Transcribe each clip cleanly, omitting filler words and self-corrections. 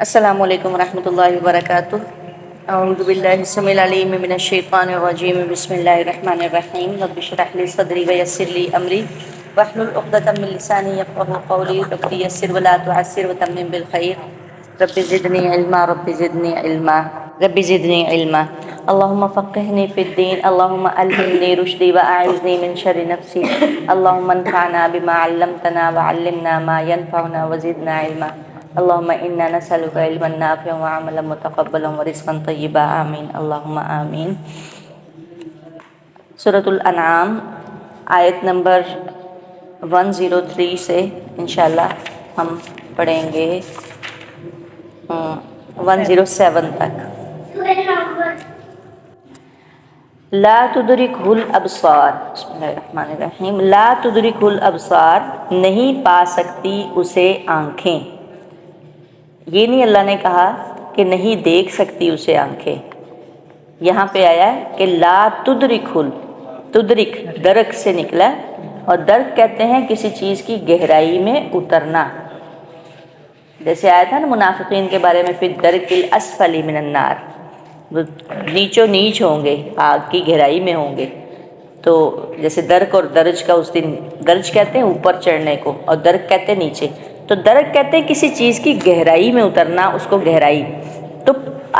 السلام علیکم ورحمۃ اللہ وبرکاتہ۔ اعوذ باللہ السمیع العلیم من الشیطان الرجیم، بسم اللہ الرحمن الرحیم۔ رب اشرح لی صدری ویسر لی امری واحلل عقدۃ من لسانی یفقهوا قولی، رب یسر ولا تعسر وتمم بالخیر، رب زدنی علما رب زدنی علما رب زدنی علما۔ اللہم فقہنی فی الدین، اللہم الہمنی رشدی واعذنی من شر نفسی، اللہم انفعنا بما علمتنا وعلمنا ما ینفعنا وزدنا علما۔ اللہم انا نسألک علما نافعا وعملا متقبلا ورزقا طیبا، آمین اللہم آمین۔ سورۃ الانعام آیت نمبر 103 سے انشاءاللہ ہم پڑھیں گے 107 تک۔ لا تدرکہ الابصار، بسم اللہ الرحمن الرحیم۔ لا تدرکہ الابصار، نہیں پا سکتی اسے آنکھیں۔ یہ نہیں اللہ نے کہا کہ نہیں دیکھ سکتی اسے آنکھیں، یہاں پہ آیا ہے کہ لا تدرکہ، تدرک درک سے نکلا، اور درک کہتے ہیں کسی چیز کی گہرائی میں اترنا۔ جیسے آیا تھا نا منافقین کے بارے میں، فی الدرک الاسفل من النار، وہ نیچو نیچ ہوں گے، آگ کی گہرائی میں ہوں گے۔ تو جیسے درک اور درج کا اس دن، درج کہتے ہیں اوپر چڑھنے کو اور درک کہتے ہیں نیچے، تو درک کہتے ہیں کسی چیز کی گہرائی میں اترنا، اس کو گہرائی۔ تو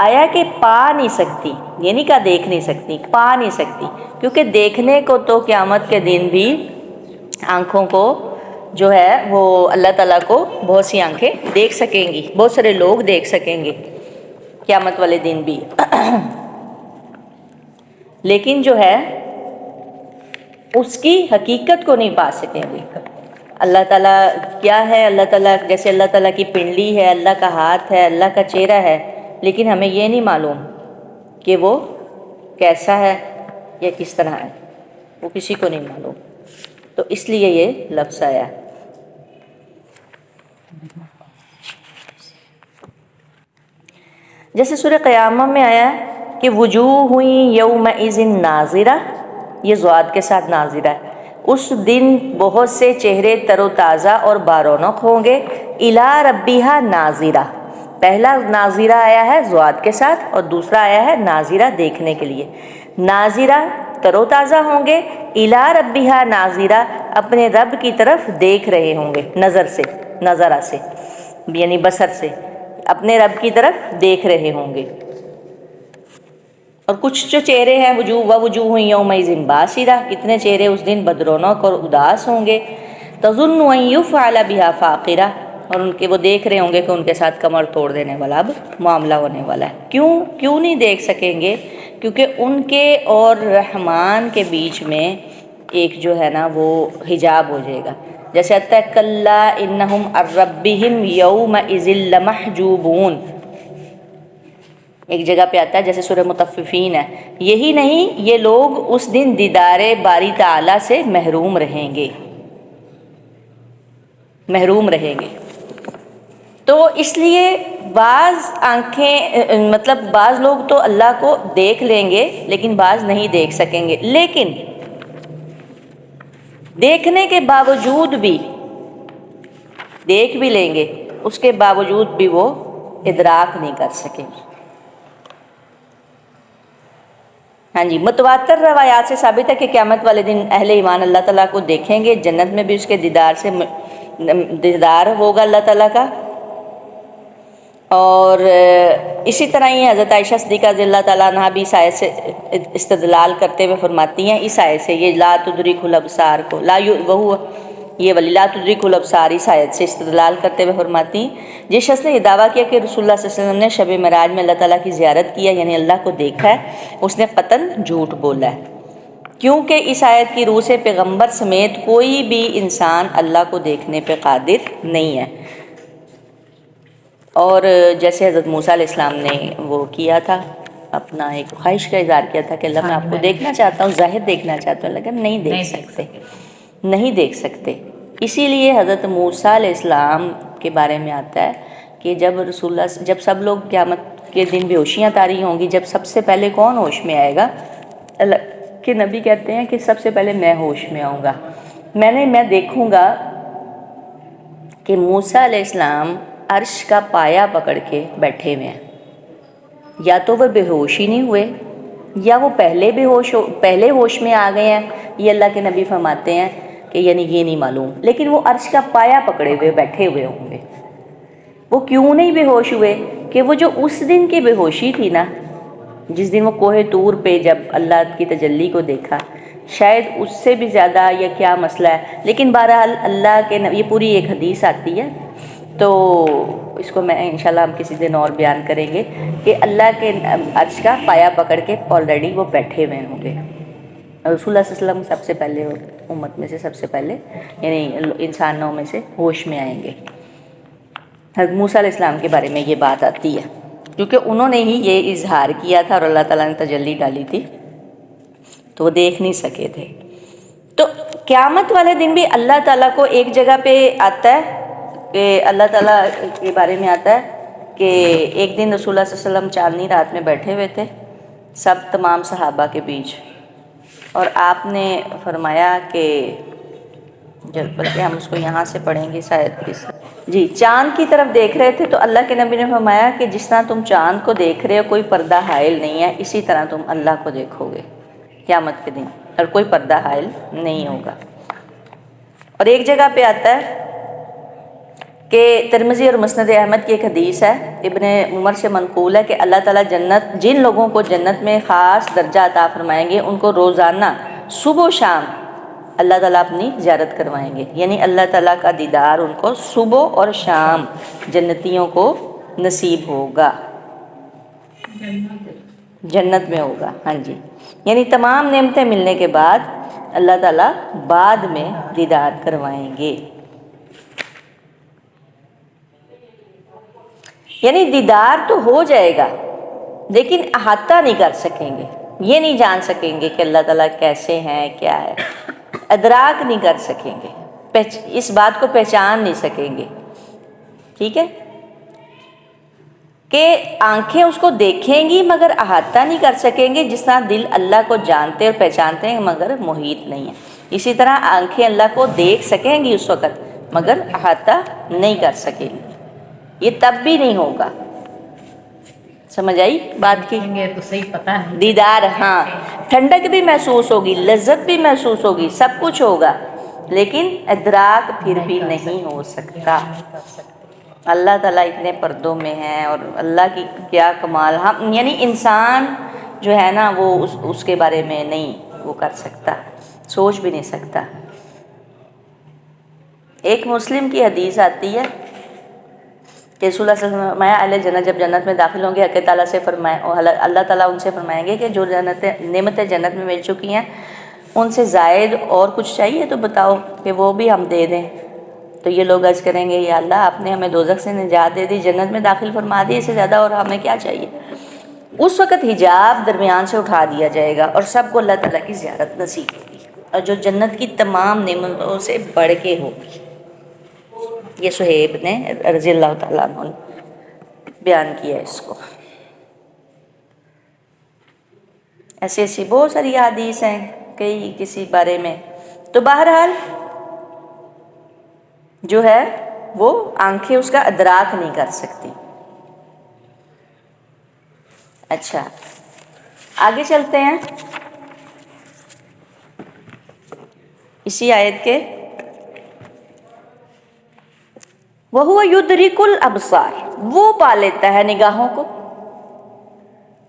آیا کہ پا نہیں سکتی، یہ نہیں کہا دیکھ نہیں سکتی، پا نہیں سکتی، کیونکہ دیکھنے کو تو قیامت کے دن بھی آنکھوں کو جو ہے وہ اللہ تعالیٰ کو بہت سی آنکھیں دیکھ سکیں گی، بہت سارے لوگ دیکھ سکیں گے قیامت والے دن بھی، لیکن جو ہے اس کی حقیقت کو نہیں پا سکیں گے۔ اللہ تعالیٰ کیا ہے، اللہ تعالیٰ جیسے اللہ تعالیٰ کی پنڈلی ہے، اللہ کا ہاتھ ہے، اللہ کا چہرہ ہے، لیکن ہمیں یہ نہیں معلوم کہ وہ کیسا ہے یا کس طرح ہے، وہ کسی کو نہیں معلوم، تو اس لیے یہ لفظ آیا۔ جیسے سورہ قیامہ میں آیا کہ وجوہ یومئذ ناظرہ، یہ ضاد کے ساتھ ناظرہ ہے، اس دن بہت سے چہرے تر و تازہ اور بارونق ہوں گے، الی ربیہا ناظرہ، پہلا ناظرہ آیا ہے ضاد کے ساتھ اور دوسرا آیا ہے ناظرہ دیکھنے کے لیے۔ ناظرہ تر و تازہ ہوں گے، الی ربیہا ناظرہ اپنے رب کی طرف دیکھ رہے ہوں گے، نظر سے، نظرہ سے یعنی بصر سے، اپنے رب کی طرف دیکھ رہے ہوں گے۔ اور کچھ جو چہرے ہیں وجوہ یومئذ باسرہ، کتنے چہرے اس دن بدرونق اور اداس ہوں گے، تظن ان یفعل بہا فاقرہ، اور ان کے وہ دیکھ رہے ہوں گے کہ ان کے ساتھ کمر توڑ دینے والا اب معاملہ ہونے والا ہے۔ کیوں نہیں دیکھ سکیں گے؟ کیونکہ ان کے اور رحمان کے بیچ میں ایک جو ہے نا وہ حجاب ہو جائے گا، جیسے آتا ہے کلا انہم عن ربہم یومئذ لمحجوبون، ایک جگہ پہ آتا ہے جیسے سورہ مطففین ہے، یہی نہیں یہ لوگ اس دن دیدار باری تعالیٰ سے محروم رہیں گے، محروم رہیں گے۔ تو اس لیے بعض آنکھیں مطلب بعض لوگ تو اللہ کو دیکھ لیں گے لیکن بعض نہیں دیکھ سکیں گے، لیکن دیکھنے کے باوجود بھی، دیکھ بھی لیں گے اس کے باوجود بھی وہ ادراک نہیں کر سکیں گے۔ ہاں جی، متواتر روایات سے ثابت ہے کہ قیامت والے دن اہل ایمان اللہ تعالیٰ کو دیکھیں گے، جنت میں بھی اس کے دیدار سے دیدار ہوگا اللہ تعالیٰ کا۔ اور اسی طرح ہی حضرت عائشہ صدیقہ رضی اللہ تعالیٰ عنہ بھی اس آیت سے استدلال کرتے ہوئے فرماتی ہیں، اس آیت سے، یہ لا تدرک الابصار کو یہ ولی لا تدرک الابصار اس آیت سے استدلال کرتے ہوئے فرماتی ہیں، جس شخص نے یہ دعویٰ کیا کہ رسول اللہ صلی اللہ علیہ وسلم نے شب معراج میں اللہ تعالیٰ کی زیارت کیا، یعنی اللہ کو دیکھا ہے، اس نے قطعاً جھوٹ بولا ہے، کیونکہ اس آیت کی روح سے پیغمبر سمیت کوئی بھی انسان اللہ کو دیکھنے پہ قادر نہیں ہے۔ اور جیسے حضرت موسیٰ علیہ السلام نے وہ کیا تھا، اپنا ایک خواہش کا اظہار کیا تھا کہ اللہ میں آپ کو دیکھنا چاہتا ہوں، ظاہر دیکھنا چاہتا ہوں، لیکن نہیں دیکھ سکتے، نہیں دیکھ سکتے۔ اسی لیے حضرت موسیٰ علیہ السلام کے بارے میں آتا ہے کہ جب رسول اللہ، جب سب لوگ قیامت کے دن بے ہوشیاں طاری ہوں گی، جب سب سے پہلے کون ہوش میں آئے گا؟ اللہ کے نبی کہتے ہیں کہ سب سے پہلے میں ہوش میں آؤں گا، میں دیکھوں گا کہ موسیٰ علیہ السلام عرش کا پایا پکڑ کے بیٹھے ہوئے ہیں. یا تو وہ بے ہوش ہی نہیں ہوئے یا وہ پہلے ہوش میں آ گئے ہیں. یہ اللہ کے نبی فرماتے ہیں کہ یعنی یہ نہیں معلوم، لیکن وہ عرش کا پایا پکڑے ہوئے بیٹھے ہوئے ہوں گے. وہ کیوں نہیں بے ہوش ہوئے؟ کہ وہ جو اس دن کی بے ہوشی تھی نا، جس دن وہ کوہ طور پہ جب اللہ کی تجلی کو دیکھا، شاید اس سے بھی زیادہ یا کیا مسئلہ ہے. لیکن بہرحال اللہ کے یہ پوری ایک حدیث آتی ہے، تو اس کو میں انشاءاللہ ہم کسی دن اور بیان کریں گے کہ اللہ کے عرش کا پایا پکڑ کے آلریڈی وہ بیٹھے ہوئے ہوں گے. رسول اللہ صلی اللہ علیہ وسلم سب سے پہلے امت میں سے سب سے پہلے یعنی انسانوں میں سے ہوش میں آئیں گے. حضرت موسیٰ علیہ السلام کے بارے میں یہ بات آتی ہے کیونکہ انہوں نے ہی یہ اظہار کیا تھا اور اللہ تعالیٰ نے تجلی ڈالی تھی تو وہ دیکھ نہیں سکے تھے. تو قیامت والے دن بھی اللہ تعالیٰ کو ایک جگہ پہ آتا ہے کہ اللہ تعالیٰ کے بارے میں آتا ہے کہ ایک دن رسول اللہ صلی اللہ علیہ وسلم چاندنی رات میں بیٹھے ہوئے تھے تمام صحابہ کے بیچ، اور آپ نے فرمایا کہ بلکہ ہم اس کو یہاں سے پڑھیں گے شاید جی، چاند کی طرف دیکھ رہے تھے تو اللہ کے نبی نے فرمایا کہ جس طرح تم چاند کو دیکھ رہے ہو کوئی پردہ حائل نہیں ہے، اسی طرح تم اللہ کو دیکھو گے قیامت کے دن اور کوئی پردہ حائل نہیں ہوگا. اور ایک جگہ پہ آتا ہے کہ ترمذی اور مسند احمد کی ایک حدیث ہے، ابن عمر سے منقول ہے کہ اللہ تعالیٰ جن لوگوں کو جنت میں خاص درجہ عطا فرمائیں گے ان کو روزانہ صبح و شام اللہ تعالیٰ اپنی زیارت کروائیں گے. یعنی اللہ تعالیٰ کا دیدار ان کو صبح اور شام جنتیوں کو نصیب ہوگا، جنت میں ہوگا. ہاں جی، یعنی تمام نعمتیں ملنے کے بعد اللہ تعالیٰ بعد میں دیدار کروائیں گے. یعنی دیدار تو ہو جائے گا لیکن احاطہ نہیں کر سکیں گے، یہ نہیں جان سکیں گے کہ اللہ تعالیٰ کیسے ہیں کیا ہے، ادراک نہیں کر سکیں گے، اس بات کو پہچان نہیں سکیں گے. ٹھیک ہے کہ آنکھیں اس کو دیکھیں گی مگر احاطہ نہیں کر سکیں گے، جس طرح دل اللہ کو جانتے اور پہچانتے ہیں مگر محیط نہیں ہے، اسی طرح آنکھیں اللہ کو دیکھ سکیں گی اس وقت مگر احاطہ نہیں کر سکیں گی. یہ تب بھی نہیں ہوگا. سمجھ آئی بات کی؟ تو صحیح پتہ نہیں دیدار، ہاں، ٹھنڈک بھی محسوس ہوگی، لذت بھی محسوس ہوگی، سب کچھ ہوگا لیکن ادراک پھر بھی نہیں ہو سکتا. اللہ تعالیٰ اتنے پردوں میں ہیں اور اللہ کی کیا کمال. ہم یعنی انسان جو ہے نا وہ اس کے بارے میں نہیں وہ کر سکتا، سوچ بھی نہیں سکتا. ایک مسلم کی حدیث آتی ہے کہ رسول اللہ صلی اللہ علیہ وسلم نے فرمایا اہل جنت جب جنت میں داخل ہوں گے حق تعالیٰ سے اللہ تعالیٰ ان سے فرمائیں گے کہ جو نعمتیں جنت میں مل چکی ہیں ان سے زائد اور کچھ چاہیے تو بتاؤ کہ وہ بھی ہم دے دیں. تو یہ لوگ عرض کریں گے یا اللہ آپ نے ہمیں دوزخ سے نجات دے دی، جنت میں داخل فرما دی، اس سے زیادہ اور ہمیں کیا چاہیے. اس وقت حجاب درمیان سے اٹھا دیا جائے گا اور سب کو اللہ تعالیٰ کی زیارت نصیب ہوگی اور جو جنت کی تمام نعمتوں سے بڑھ کے ہوگی. یہ صہیب نے رضی اللہ تعالیٰ عنہ نے بیان کیا اس کو. ایسی بہت ساری حدیث ہیں کئی کسی بارے میں. تو بہرحال جو ہے وہ آنکھیں اس کا ادراک نہیں کر سکتی. اچھا آگے چلتے ہیں اسی آیت کے. وَهُوَ يُدْرِكُ الْأَبْصَارَ، وہ پا لیتا ہے نگاہوں کو.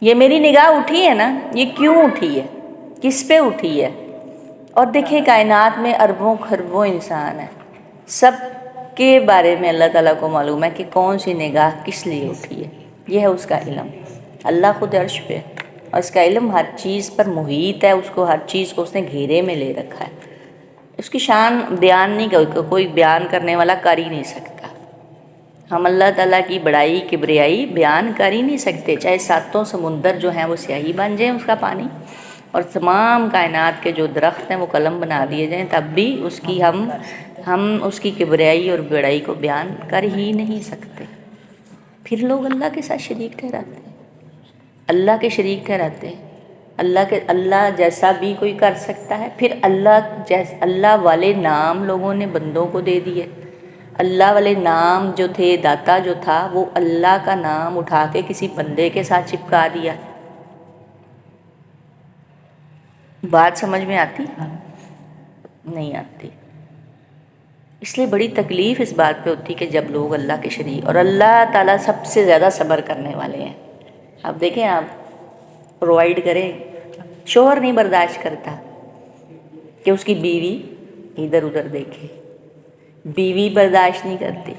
یہ میری نگاہ اٹھی ہے نا، یہ کیوں اٹھی ہے، کس پہ اٹھی ہے. اور دیکھیں کائنات میں اربوں خربوں انسان ہیں، سب کے بارے میں اللہ تعالیٰ کو معلوم ہے کہ کون سی نگاہ کس لیے اٹھی ہے. یہ ہے اس کا علم. اللہ خود عرش پہ اور اس کا علم ہر چیز پر محیط ہے، اس کو ہر چیز کو اس نے گھیرے میں لے رکھا ہے. اس کی شان بیان نہیں کوئی بیان کرنے والا کر ہی نہیں سکتا. ہم اللہ تعالیٰ کی بڑائی کبریائی بیان کر ہی نہیں سکتے، چاہے ساتوں سمندر جو ہیں وہ سیاہی بن جائیں اس کا پانی اور تمام کائنات کے جو درخت ہیں وہ قلم بنا دیے جائیں، تب بھی اس کی ہم اس کی کبریائی اور بڑائی کو بیان کر ہی نہیں سکتے. پھر لوگ اللہ کے ساتھ شریک ٹھہراتے ہیں، اللہ کے شریک ٹھہراتے ہیں. اللہ جیسا بھی کوئی کر سکتا ہے. پھر اللہ والے نام لوگوں نے بندوں کو دے دیے، اللہ والے نام جو تھے، داتا جو تھا، وہ اللہ کا نام اٹھا کے کسی بندے کے ساتھ چپکا دیا۔ بات سمجھ میں آتی؟ نہیں آتی۔ اس لیے بڑی تکلیف اس بات پہ ہوتی کہ جب لوگ اللہ کے شریک، اور اللہ تعالیٰ سب سے زیادہ صبر کرنے والے ہیں۔ اب دیکھیں، آپ پرووائڈ کریں، شوہر نہیں برداشت کرتا کہ اس کی بیوی ادھر ادھر دیکھے، بیوی برداشت نہیں کرتی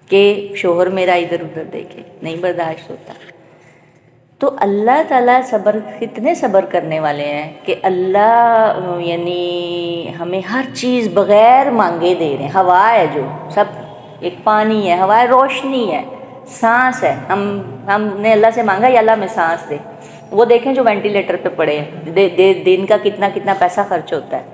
کہ شوہر میرا ادھر ادھر دیکھے، نہیں برداشت ہوتا۔ تو اللہ تعالیٰ کتنے صبر کرنے والے ہیں کہ اللہ یعنی ہمیں ہر چیز بغیر مانگے دے رہے ہیں۔ ہوا ہے، جو سب ایک پانی ہے، ہوا ہے، روشنی ہے، سانس ہے، ہم نے اللہ سے مانگا یا اللہ ہمیں سانس دے۔ وہ دیکھیں جو وینٹیلیٹر پہ پڑے ہیں، دن کا کتنا پیسہ خرچ ہوتا ہے۔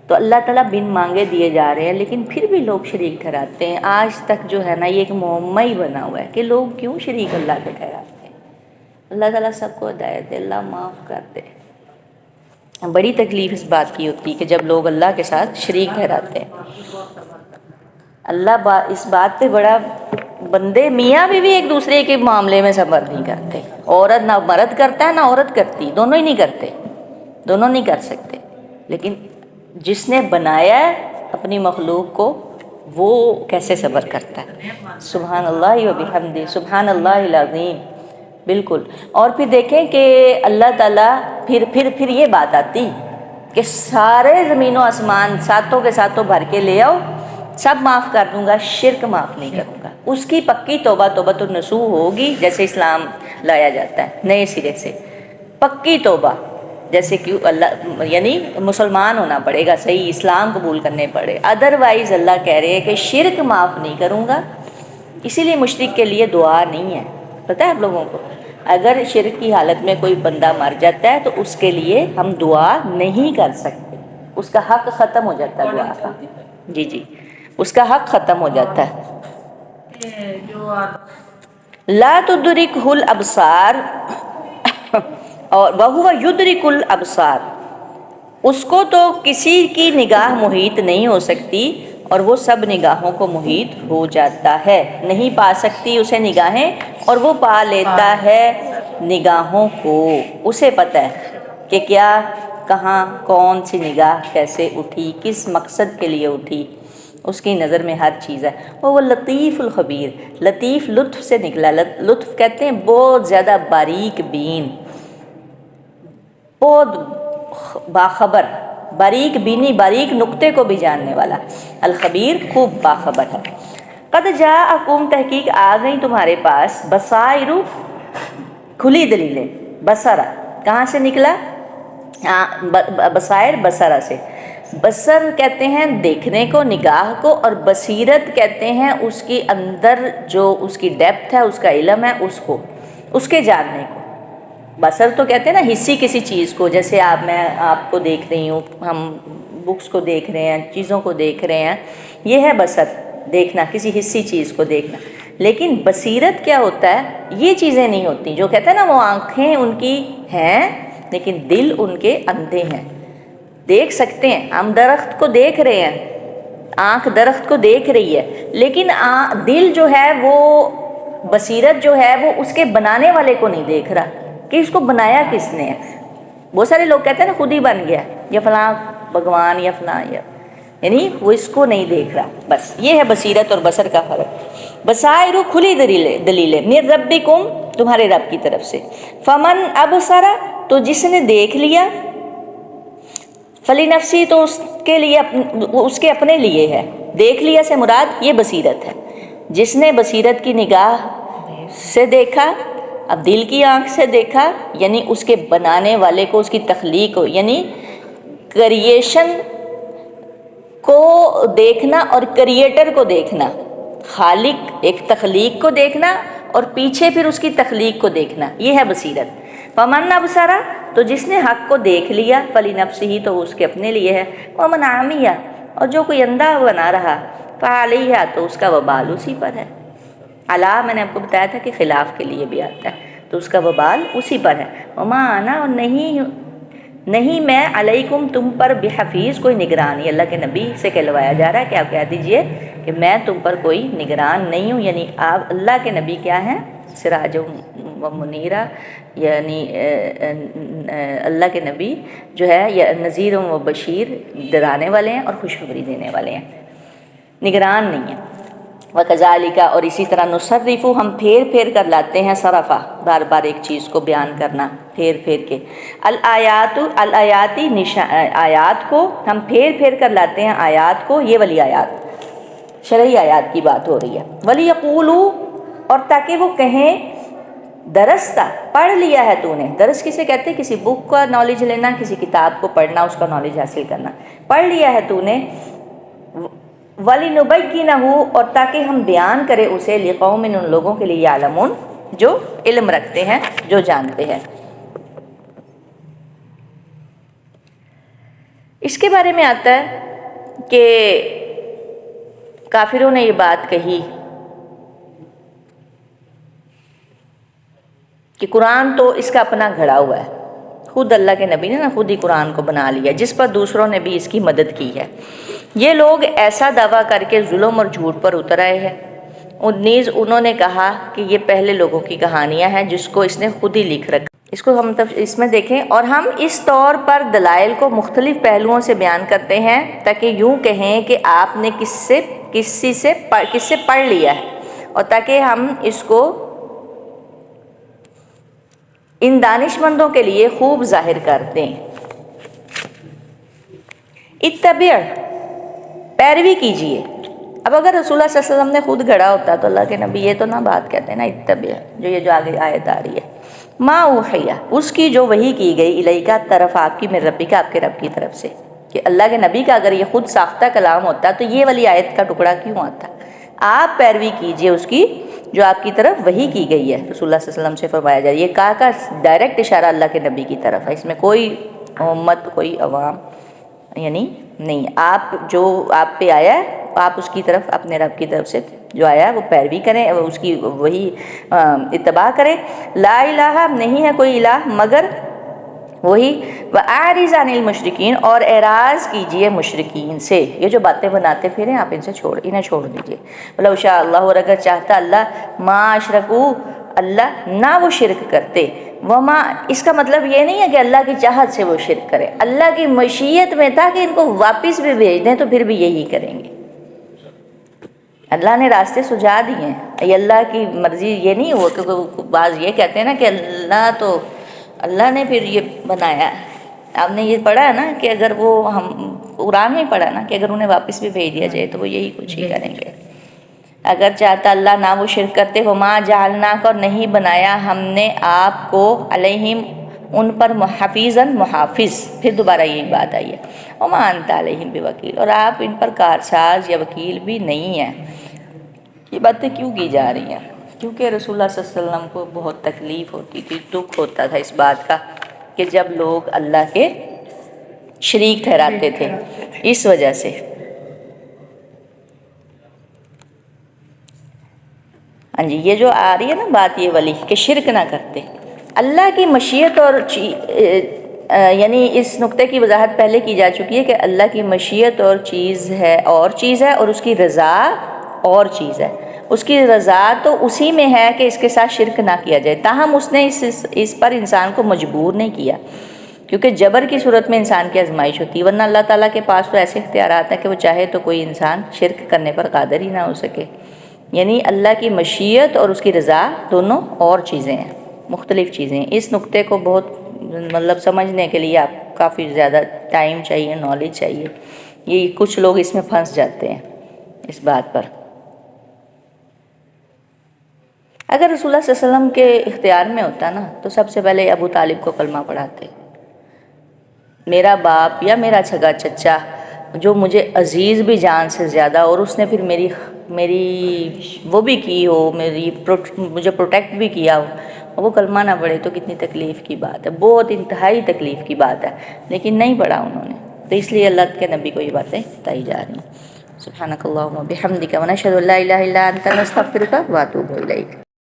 تو اللہ تعالیٰ بن مانگے دیے جا رہے ہیں، لیکن پھر بھی لوگ شریک ٹھہراتے ہیں۔ آج تک جو ہے نا، یہ ایک معمہ ہی بنا ہوا ہے کہ لوگ کیوں شریک اللہ کے ٹھہراتے ہیں۔ اللہ تعالیٰ سب کو ہدایت دے، اللہ معاف کر دے۔ بڑی تکلیف اس بات کی ہوتی کہ جب لوگ اللہ کے ساتھ شریک ٹھہراتے ہیں۔ اللہ اس بات پہ بڑا، بندے میاں بیوی ایک دوسرے کے معاملے میں صبر نہیں کرتے۔ عورت نہ مرد کرتا ہے، نہ عورت کرتی، دونوں ہی نہیں کرتے، دونوں نہیں کر سکتے۔ لیکن جس نے بنایا ہے اپنی مخلوق کو، وہ کیسے صبر کرتا ہے۔ سبحان اللہ و بحمدہ، سبحان اللہ العظیم، بالکل۔ اور پھر دیکھیں کہ اللہ تعالیٰ پھر یہ بات آتی کہ سارے زمین و آسمان ساتوں کے ساتوں بھر کے لے آؤ، سب معاف کر دوں گا، شرک معاف نہیں کروں گا۔ اس کی پکی توبہ توبۃ النصوح ہوگی، جیسے اسلام لایا جاتا ہے نئے سرے سے، پکی توبہ، جیسے کہ اللہ یعنی مسلمان ہونا پڑے گا، صحیح اسلام قبول کرنے پڑے، ادروائز اللہ کہہ رہے ہیں کہ شرک معاف نہیں کروں گا۔ اسی لیے مشرک کے لیے دعا نہیں ہے، پتہ ہے آپ لوگوں کو، اگر شرک کی حالت میں کوئی بندہ مر جاتا ہے تو اس کے لیے ہم دعا نہیں کر سکتے، اس کا حق ختم ہو جاتا ہے دعا کا، جی اس کا حق ختم ہو جاتا ہے۔ لا تدرکہ الابصار اور وہو یدرک الابصار، اس کو تو کسی کی نگاہ محیط نہیں ہو سکتی، اور وہ سب نگاہوں کو محیط ہو جاتا ہے۔ نہیں پا سکتی اسے نگاہیں، اور وہ پا لیتا ہے نگاہوں کو۔ اسے پتہ ہے کہ کیا، کہاں، کون سی نگاہ کیسے اٹھی، کس مقصد کے لیے اٹھی، اس کی نظر میں ہر چیز ہے۔ وہ لطیف الخبیر، لطیف لطف سے نکلا، لطف کہتے ہیں بہت زیادہ باریک بین، بہت باخبر، باریک بینی، باریک نقطے کو بھی جاننے والا۔ الخبیر، خوب باخبر ہے۔ قد جاءکم، تحقیق آ گئی تمہارے پاس، بصائر، کھلی دلیلیں، بصرہ کہاں سے نکلا؟ بصائر بصرہ سے، بصر کہتے ہیں دیکھنے کو، نگاہ کو، اور بصیرت کہتے ہیں اس کی اندر جو اس کی ڈیپتھ ہے، اس کا علم ہے، اس کو، اس کے جاننے کو۔ بصر تو کہتے ہیں نا حصی کسی چیز کو، جیسے میں آپ کو دیکھ رہی ہوں، ہم بکس کو دیکھ رہے ہیں، چیزوں کو دیکھ رہے ہیں، یہ ہے بصر، دیکھنا، کسی حصی چیز کو دیکھنا۔ لیکن بصیرت کیا ہوتا ہے؟ یہ چیزیں نہیں ہوتی، جو کہتے ہیں نا وہ آنکھیں ان کی ہیں لیکن دل ان کے اندھے ہیں۔ دیکھ سکتے ہیں، ہم درخت کو دیکھ رہے ہیں، آنکھ درخت کو دیکھ رہی ہے، لیکن دل جو ہے وہ، بصیرت جو ہے وہ اس کے بنانے والے کو نہیں دیکھ رہا کہ اس کو بنایا کس نے ہے۔ بہت سارے لوگ کہتے ہیں نا خود ہی بن گیا، یا فلاں بھگوان، یا فلاں، یعنی وہ اس کو نہیں دیکھ رہا۔ بس یہ ہے بصیرت اور بصر کا فرق۔ بصائر، کھلی دلیلیں، من ربکم، تمہارے رب کی طرف سے۔ فمن ابصر، تو جس نے دیکھ لیا، فلنفسی، تو اس کے لیے، اس کے اپنے لیے ہے۔ دیکھ لیا سے مراد یہ بصیرت ہے۔ جس نے بصیرت کی نگاہ سے دیکھا، اب دل کی آنکھ سے دیکھا، یعنی اس کے بنانے والے کو، اس کی تخلیق کو، یعنی کریشن کو دیکھنا اور کریٹر کو دیکھنا، خالق ایک تخلیق کو دیکھنا اور پیچھے پھر اس کی تخلیق کو دیکھنا، یہ ہے بصیرت۔ فمن ابصر، تو جس نے حق کو دیکھ لیا، فلنفسہ، تو اس کے اپنے لیے ہے۔ ومن عمی، اور جو کوئی اندھا بنا رہا، فعلیہ، تو اس کا وبال اسی پر ہے۔ علی، میں نے آپ کو بتایا تھا کہ خلاف کے لیے بھی آتا ہے، تو اس کا وبال اسی پر ہے۔ وما انا، اور نہیں میں، علیکم، تم پر، بحفیظ، کوئی نگرانی۔ اللہ کے نبی سے کہلوایا جا رہا ہے کہ آپ کہہ دیجئے کہ میں تم پر کوئی نگران نہیں ہوں، یعنی آپ اللہ کے نبی کیا ہیں؟ سراج و منیرہ، یعنی اللہ کے نبی جو ہے یا نذیر و بشیر، ڈرانے والے ہیں اور خوشخبری دینے والے ہیں، نگران نہیں ہیں۔ وَكَذَلِكَ، اور اسی طرح نصرف، ہم پھیر پھیر کر لاتے ہیں، صرفہ بار بار ایک چیز کو بیان کرنا پھیر پھیر کے، الآیاتی آیات کو ہم پھیر پھیر کر لاتے ہیں، آیات کو، یہ والی آیات شرعی آیات کی بات ہو رہی ہے۔ وَلِيَقُولُوا، اور تاکہ وہ کہیں، درستہ، پڑھ لیا ہے تو نے۔ درس کسے کہتے ہیں؟ کسی بک کا نالج لینا، کسی کتاب کو پڑھنا، اس کا نالج حاصل کرنا، پڑھ لیا ہے تو نے۔ وَلِنُبَيِّنَهُ، اور تاکہ ہم بیان کریں اسے، لِقَوْمٍ، ان لوگوں کے لیے، یعلمون، جو علم رکھتے ہیں، جو جانتے ہیں۔ اس کے بارے میں آتا ہے کہ کافروں نے یہ بات کہی کہ قرآن تو اس کا اپنا گھڑا ہوا ہے، خود اللہ کے نبی نے نا خود ہی قرآن کو بنا لیا، جس پر دوسروں نے بھی اس کی مدد کی ہے۔ یہ لوگ ایسا دعویٰ کر کے ظلم اور جھوٹ پر اتر آئے ہیں، نیز انہوں نے کہا کہ یہ پہلے لوگوں کی کہانیاں ہیں جس کو اس نے خود ہی لکھ رکھا۔ اس کو ہم اس میں دیکھیں، اور ہم اس طور پر دلائل کو مختلف پہلوؤں سے بیان کرتے ہیں تاکہ یوں کہیں کہ آپ نے کس سے پڑھ لیا ہے، اور تاکہ ہم اس کو ان دانش مندوں کے لیے خوب ظاہر کر دیں۔ اتبع، پیروی کیجئے۔ اب اگر رسول اللہ صلی اللہ علیہ وسلم نے خود گھڑا ہوتا تو اللہ کے نبی یہ تو نہ بات کہتے ہیں نا، اتبع، جو آگے آیت آ رہی ہے، ما اوحیا، اس کی جو وحی کی گئی، الیکا، طرف آپ کی، من ربک، آپ کے رب کی طرف سے، کہ اللہ کے نبی کا اگر یہ خود ساختہ کلام ہوتا تو یہ والی آیت کا ٹکڑا کیوں آتا؟ آپ پیروی کیجئے اس کی جو آپ کی طرف وحی کی گئی ہے، رسول اللہ صلی اللہ علیہ وسلم سے فرمایا جائے۔ یہ کا ڈائریکٹ اشارہ اللہ کے نبی کی طرف ہے، اس میں کوئی امت، کوئی عوام یعنی نہیں، آپ جو آپ پہ آیا ہے آپ اس کی طرف، اپنے رب کی طرف سے جو آیا ہے وہ پیروی کریں، اس کی وہی اتباع کریں۔ لا الہ، نہیں ہے کوئی الہ مگر وہی، وَأَعْرِضْ عَنِ الْمُشْرِكِينَ، اور اعراض کیجئے مشرکین سے، یہ جو باتیں بناتے پھریں آپ انہیں چھوڑ دیجئے۔ وَلَوْ شَاءَ اللَّهُ، اور اگر چاہتا اللہ، مَا أَشْرَكُوا، اللہ نہ وہ شرک کرتے، وما، اس کا مطلب یہ نہیں ہے کہ اللہ کی چاہت سے وہ شرک کرے، اللہ کی مشیت میں تھا کہ ان کو واپس بھی بھیج دیں تو پھر بھی یہی کریں گے۔ اللہ نے راستے سجا دیے ہیں، یہ اللہ کی مرضی یہ نہیں ہوا، کیونکہ بعض یہ کہتے ہیں نا کہ اللہ نے پھر یہ بنایا۔ آپ نے یہ پڑھا ہے نا کہ اگر وہ، ہم قرآن میں پڑھا نا کہ اگر انہیں واپس بھی بھیج دیا جائے تو وہ یہی کچھ ہی کریں گے۔ اگر چاہتا اللہ نہ وہ شرک کرتے، وما جعلناک، اور نہیں بنایا ہم نے آپ کو، علیہم، ان پر، حفیظاً، محافظ، پھر دوبارہ یہی بات آئی ہے، وما انت علیہم بوکیل، اور آپ ان پر کارساز یا وکیل بھی نہیں ہیں۔ یہ باتیں کیوں کی جا رہی ہیں؟ کیونکہ رسول اللہ صلی اللہ علیہ وسلم کو بہت تکلیف ہوتی تھی، دکھ ہوتا تھا اس بات کا کہ جب لوگ اللہ کے شریک ٹھہراتے تھے، اس وجہ سے۔ ہاں جی، یہ جو آ رہی ہے نا بات یہ والی کہ شرک نہ کرتے، اللہ کی مشیت اور یعنی اس نقطے کی وضاحت پہلے کی جا چکی ہے کہ اللہ کی مشیت اور چیز ہے اور اس کی رضا اور چیز ہے۔ اس کی رضا تو اسی میں ہے کہ اس کے ساتھ شرک نہ کیا جائے، تاہم اس نے اس پر انسان کو مجبور نہیں کیا، کیونکہ جبر کی صورت میں انسان کی آزمائش ہوتی ہے، ورنہ اللہ تعالیٰ کے پاس تو ایسے اختیارات ہیں کہ وہ چاہے تو کوئی انسان شرک کرنے پر قادر ہی نہ ہو سکے۔ یعنی اللہ کی مشیت اور اس کی رضا دونوں اور چیزیں ہیں، مختلف چیزیں ہیں۔ اس نقطے کو بہت سمجھنے کے لیے آپ کافی زیادہ ٹائم چاہیے، نالج چاہیے، یہ کچھ لوگ اس میں پھنس جاتے ہیں اس بات پر۔ اگر رسول اللہ صلی اللہ علیہ وسلم کے اختیار میں ہوتا نا تو سب سے پہلے ابو طالب کو کلمہ پڑھاتے۔ میرا باپ یا میرا سگا چچا جو مجھے عزیز بھی جان سے زیادہ، اور اس نے پھر میری وہ بھی کی ہو، مجھے پروٹیکٹ بھی کیا ہو، وہ کلمہ نہ پڑھے تو کتنی تکلیف کی بات ہے، بہت انتہائی تکلیف کی بات ہے، لیکن نہیں پڑھا انہوں نے، تو اس لیے اللہ کے نبی کو یہ باتیں بتائی جا رہی ہیں۔ سبحانک اللہم و بحمدک، ونشہد ان لا الہ الا انت، نستغفرک و اتوب الیک۔